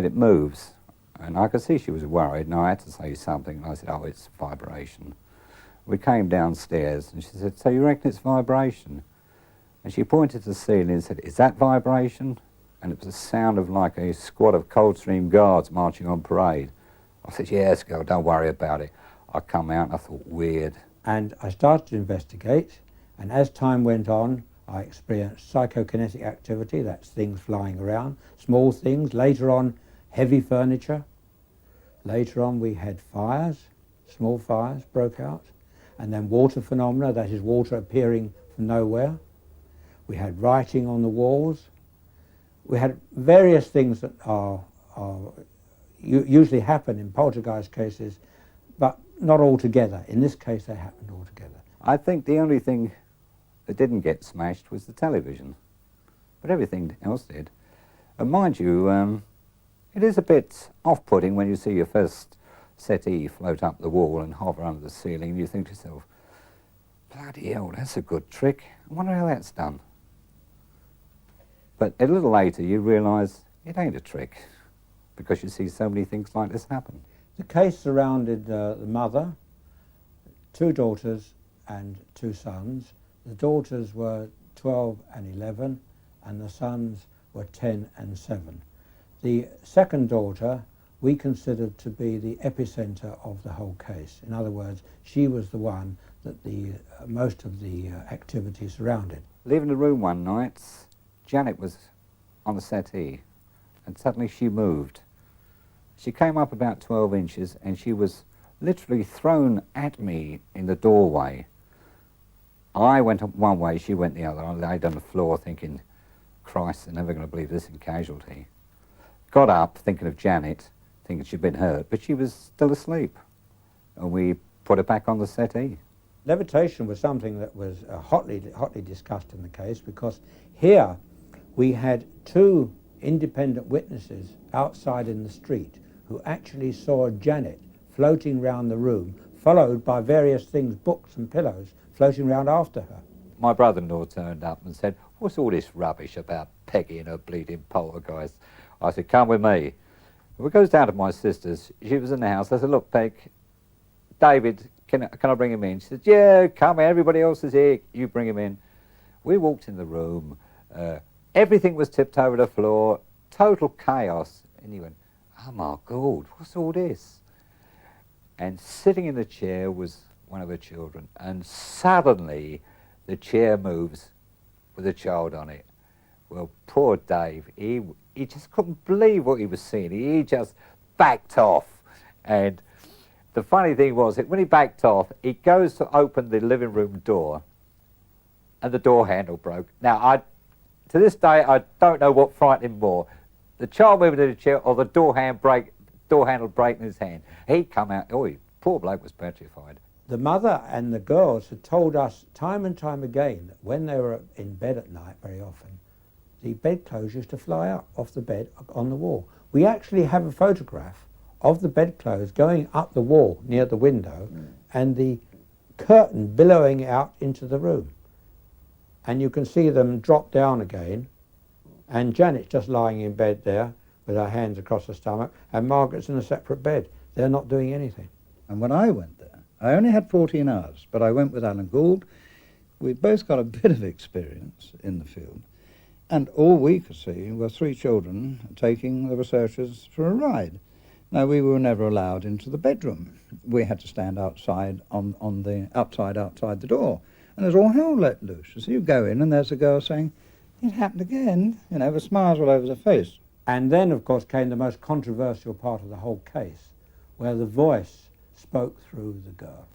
it moves, and I could see she was worried, and I had to say something, and I said, oh, it's vibration. We came downstairs, and she said, so you reckon it's vibration? And she pointed to the ceiling and said, is that vibration? And it was a sound of like a squad of Coldstream Guards marching on parade. I said, yes, girl, don't worry about it. I come out and I thought, weird. And I started to investigate, and as time went on, I experienced psychokinetic activity, that's things flying around, small things, later on heavy furniture. Later on we had fires, small fires broke out, and then water phenomena, that is water appearing from nowhere. We had writing on the walls. We had various things that usually happen in poltergeist cases, but not all together. In this case they happened all together. I think the only thing that didn't get smashed was the television, but everything else did. And mind you, it is a bit off-putting when you see your first settee float up the wall and hover under the ceiling, and you think to yourself, bloody hell, that's a good trick. I wonder how that's done. But a little later you realise it ain't a trick, because you see so many things like this happen. The case surrounded the mother, 2 daughters and 2 sons. The daughters were 12 and 11, and the sons were 10 and 7. The second daughter we considered to be the epicenter of the whole case. In other words, she was the one that most of the activity surrounded. Leaving the room one night, Janet was on the settee, and suddenly she moved. She came up about 12 inches, and she was literally thrown at me in the doorway. I went up one way, she went the other. I laid on the floor thinking, Christ, they're never going to believe this in Casualty. Got up thinking of Janet, thinking she'd been hurt, but she was still asleep. And we put her back on the settee. Levitation was something that was hotly discussed in the case, because here we had 2 independent witnesses outside in the street who actually saw Janet floating round the room, followed by various things, books and pillows, floating around after her. My brother-in-law turned up and said, what's all this rubbish about Peggy and her bleeding poltergeist? I said, come with me. We goes down to my sister's. She was in the house. I said, look, Peg, David, can I bring him in? She said, yeah, come in. Everybody else is here. You bring him in. We walked in the room. Everything was tipped over the floor. Total chaos. And he went, oh, my God, what's all this? And sitting in the chair was one of her children, and suddenly the chair moves with a child on it. Well, poor Dave, he just couldn't believe what he was seeing. He just backed off. And the funny thing was that when he backed off, he goes to open the living room door, and the door handle broke. Now, to this day, I don't know what frightened him more, the child moving in the chair or the door handle breaking his hand. He'd come out, poor bloke was petrified. The mother and the girls had told us time and time again that when they were in bed at night, very often, the bedclothes used to fly up off the bed on the wall. We actually have a photograph of the bedclothes going up the wall near the window and the curtain billowing out into the room. And you can see them drop down again, and Janet's just lying in bed there with her hands across her stomach, and Margaret's in a separate bed. They're not doing anything. And when I went there, I only had 14 hours, but I went with Alan Gould. We both got a bit of experience in the field, and all we could see were 3 children taking the researchers for a ride. Now, we were never allowed into the bedroom. We had to stand outside outside the door. and there's all hell let loose. So you go in and there's a girl saying, "It happened again," you know, with smiles all over her face. And then, of course, came the most controversial part of the whole case, where the voice spoke through the girl.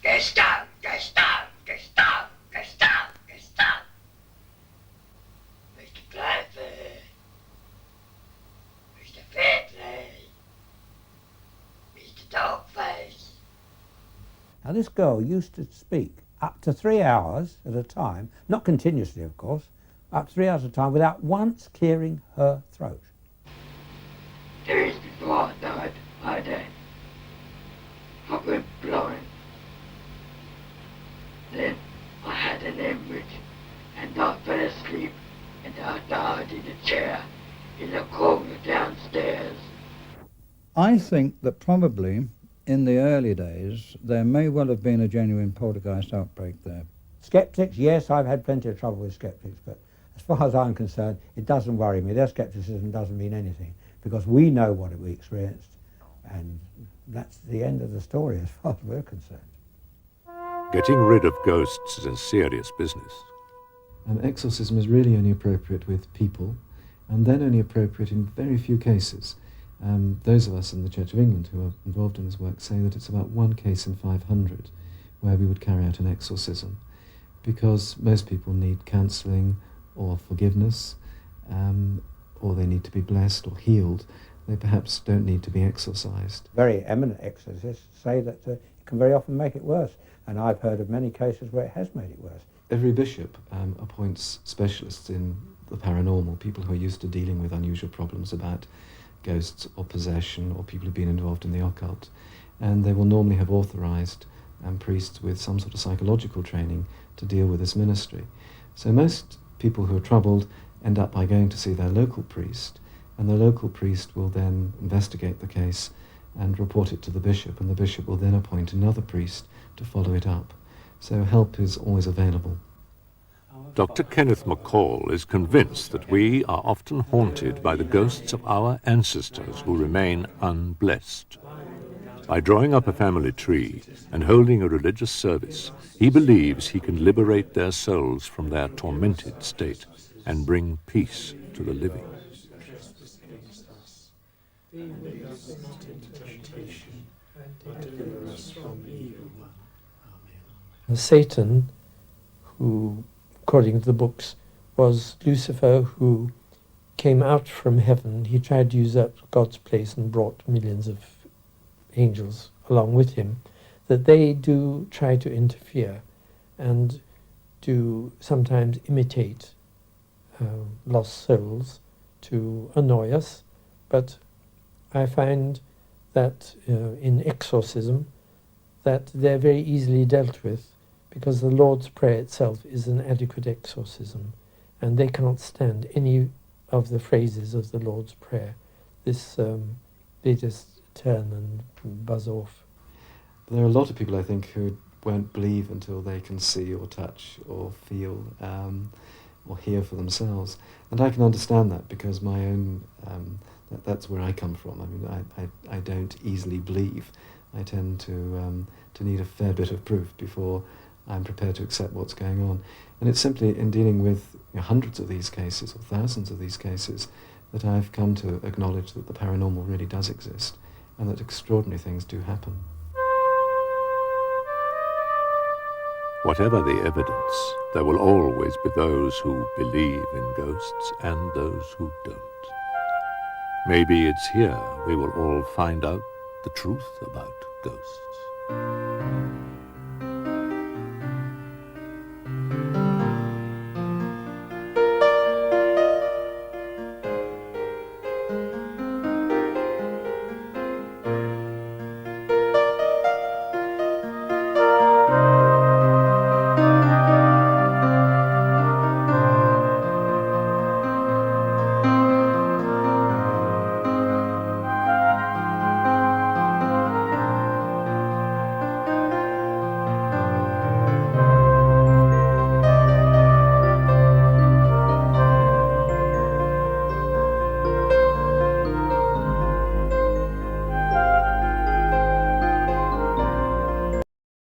Gestalt, Gestalt, Gestalt, Gestalt, Gestalt. Mr. Clifford, Mr. Fedley, Mr. Dogface. Now, this girl used to speak up to 3 hours at a time, not continuously, of course, up to 3 hours at a time, without once clearing her throat. 2 years before I died, I went blind. Then I had an hemorrhage, and I fell asleep, and I died in a chair in the corner downstairs. I think that probably in the early days there may well have been a genuine poltergeist outbreak there. Skeptics, yes, I've had plenty of trouble with skeptics, but as far as I'm concerned, it doesn't worry me. Their skepticism doesn't mean anything, because we know what we experienced, and that's the end of the story as far as we're concerned. Getting rid of ghosts is a serious business. Exorcism is really only appropriate with people, and then only appropriate in very few cases. Those of us in the Church of England who are involved in this work say that it's about 1 case in 500 where we would carry out an exorcism, because most people need counselling or forgiveness, or they need to be blessed or healed. They perhaps don't need to be exorcised. Very eminent exorcists say that it can very often make it worse, and I've heard of many cases where it has made it worse. Every bishop appoints specialists in the paranormal, people who are used to dealing with unusual problems about ghosts or possession or people who've been involved in the occult, and they will normally have authorised priests with some sort of psychological training to deal with this ministry. So most people who are troubled end up by going to see their local priest, and the local priest will then investigate the case and report it to the bishop, and the bishop will then appoint another priest to follow it up. So help is always available. Dr. Kenneth McCall is convinced that we are often haunted by the ghosts of our ancestors who remain unblessed. By drawing up a family tree and holding a religious service, he believes he can liberate their souls from their tormented state and bring peace to the living. Satan, who, according to the books, was Lucifer, who came out from heaven. He tried to usurp God's place and brought millions of angels along with him, that they do try to interfere and do sometimes imitate lost souls to annoy us. But I find that in exorcism that they're very easily dealt with, because the Lord's Prayer itself is an adequate exorcism, and they can't stand any of the phrases of the Lord's Prayer. They just turn and buzz off. There are a lot of people, I think, who won't believe until they can see or touch or feel or hear for themselves. And I can understand that, because my own, that's where I come from. I mean, I don't easily believe. I tend to need a fair bit of proof before I'm prepared to accept what's going on. And it's simply in dealing with hundreds of these cases or thousands of these cases that I've come to acknowledge that the paranormal really does exist and that extraordinary things do happen. Whatever the evidence, there will always be those who believe in ghosts and those who don't. Maybe it's here we will all find out the truth about ghosts.